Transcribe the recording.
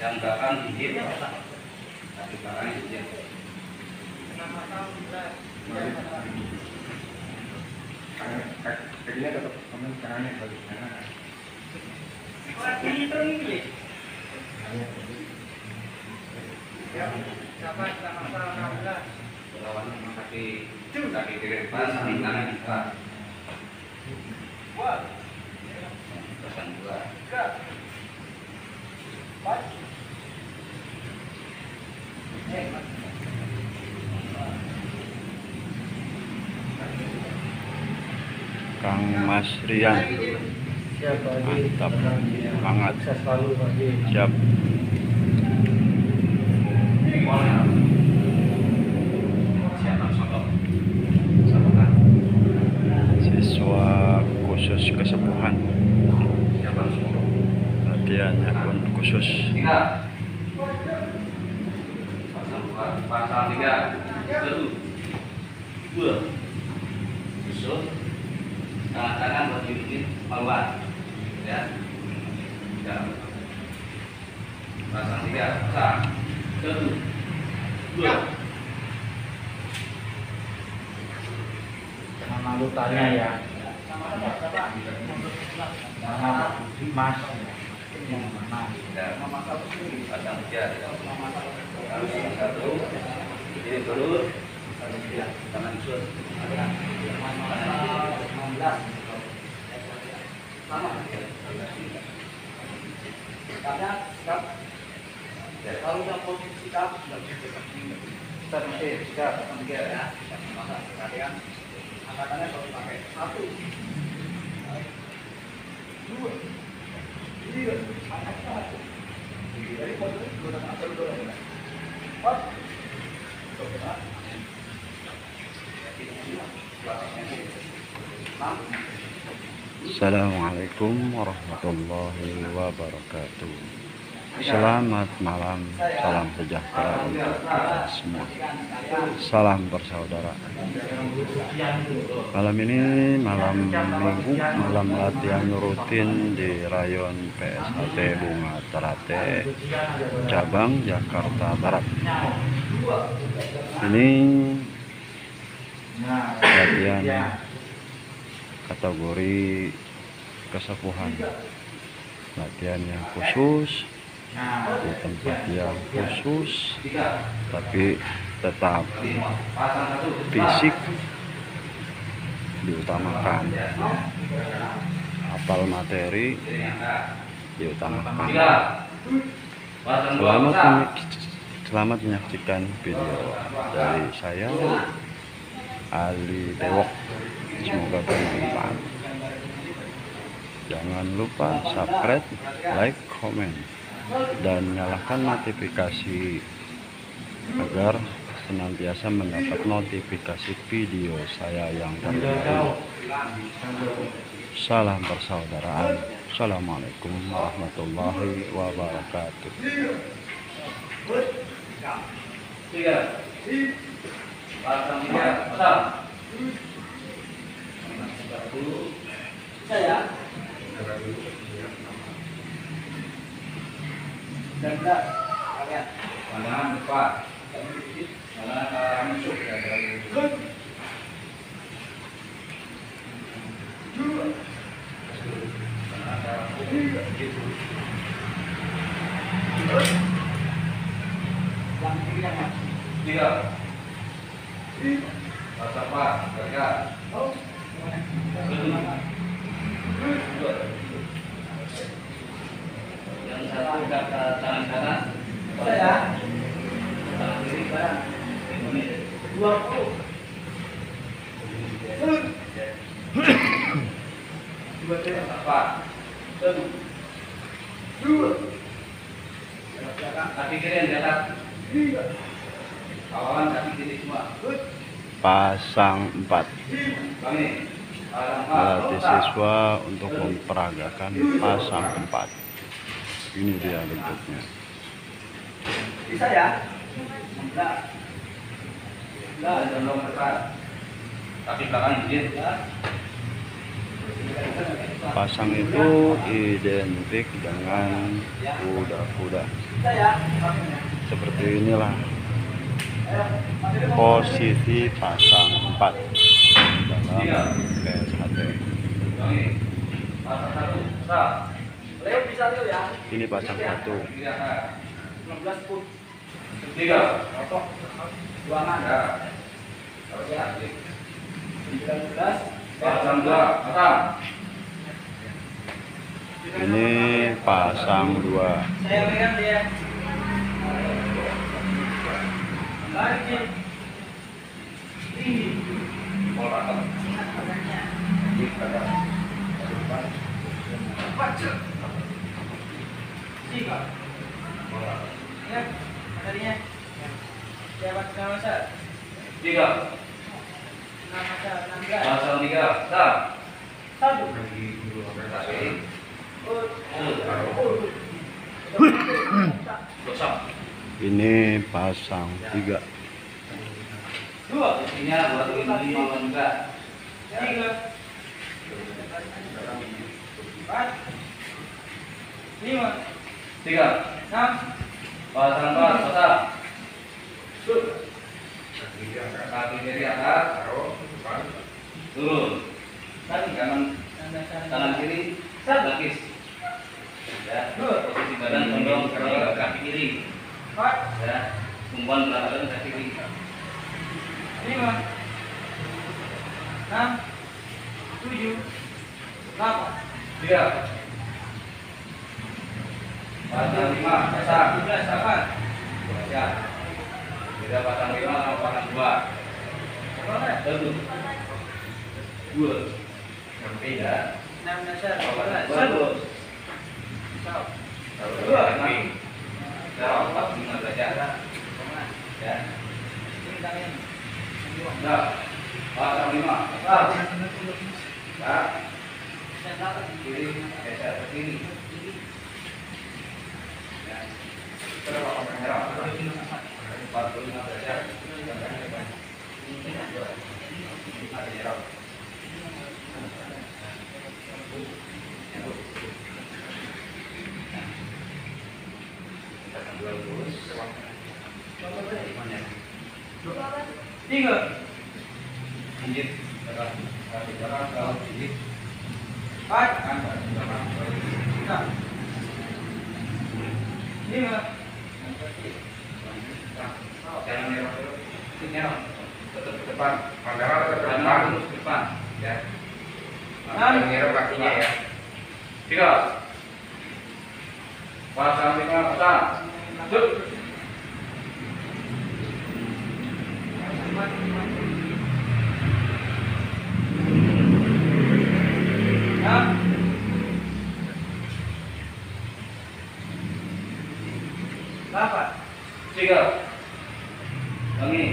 Yang belakang izin, tapi belakang izin. Kakinya tetap teman kanannya bagi kanan. Lawan kaki kiri pas, kaki kanan dibuka. Pasang dua. Kang Mas Rian, mantap banget, siap. Siswa khusus kesepuhan, latihannya pun khusus. Pasang tiga, satu, dua, susun. Tangan buat dibikin keluar, ya. Pasang tiga, pasang, satu, dua. Nama lu tanya ya. Nama Mas. Pasang tiga, satu, ini turun, tangan susun. Kalau udah posisi kamu sudah siap, ya. Masa kalian angkatannya kalau pakai satu, dua, tiga, satu. Dari posisi dua satu dua. Assalamualaikum warahmatullahi wabarakatuh. Selamat malam, salam sejahtera untuk kita semua. Salam persaudaraan. Malam ini malam minggu, malam latihan rutin di Rayon PSHT Bunga Ternate, cabang Jakarta Barat. Ini latihan kategori kesepuhan, latihannya khusus di tempat yang khusus, tapi tetap fisik diutamakan, hafal materi diutamakan. Selamat menyaksikan video dari saya, Ali Dewok. Semoga bermanfaat. Jangan lupa subscribe, like, komen, dan nyalakan notifikasi agar senantiasa mendapat notifikasi video saya yang terbaru. Salam persaudaraan. Assalamualaikum warahmatullahi wabarakatuh. Tiga, pasang tiga, pasang. Saya. Dan enggak kalian. Pandangan depan. Pandangan masuk ya dari. Tiga. Pasang pas, tiga. Yang satu udah ke tangan kanan, saya tangan kiri barang. 20. Apa? Satu, dua. Kaki kiri yang di atas. Awalan kaki kiri semua. Pasang 4. Kami. Melatih siswa untuk memperagakan pasang 4. Ini dia bentuknya. Bisa ya? Enggak. Enggak, jangan dekat. Kaki belakang izin. pasang itu identik dengan kuda-kuda. Seperti inilah posisi pasang 4 dalam PSHT. Ini pasang 1. 16 foot. 3. Buangan. 19. Pasang 2. Pasang. Ini pasang 2. Saya pegang dia. Lagi. Tinggi. Tiga. Ya, tadinya. Siapa nama saya? 3. Nama saya 16. Pasang 3. Pasang. 1. Ini pasang 3. 2. Isinya buat ini mau enggak? 3. 4. 5. 3. 6. Pasang 4. Pasang. Kaki kiri atas. Turun. Kaki kanan kiri. Lakis. Ya. Posisi badan condong ke kaki kiri. 4. Ya. Tumpuan belakang kaki kiri. 5. 6. 7. 8. 3. Pasang 5. Pasang. 17. 8. Ya. Beda pasang 5 sama pasang 2. Tentu. 2. Beda. 16. Bagus. 1. 2. Cara 4 5 derajat. Ya. Nah, pasang 5. Pasang. Ya. Kiri, geser ke kiri. Ya. Terus merah. 45 derajat. Ada jarak. Tiga. Injit. Kalau injit. 4. Kan. 6. 5. Jangan merah dulu. Nyerah. Tetap ke depan. Kamera tetap ke depan. Terus ke depan. Ya. Jangan nyerah kakinya ya. 3. Pasang 5. Pasang. Cuk. 8. 3. Wangi.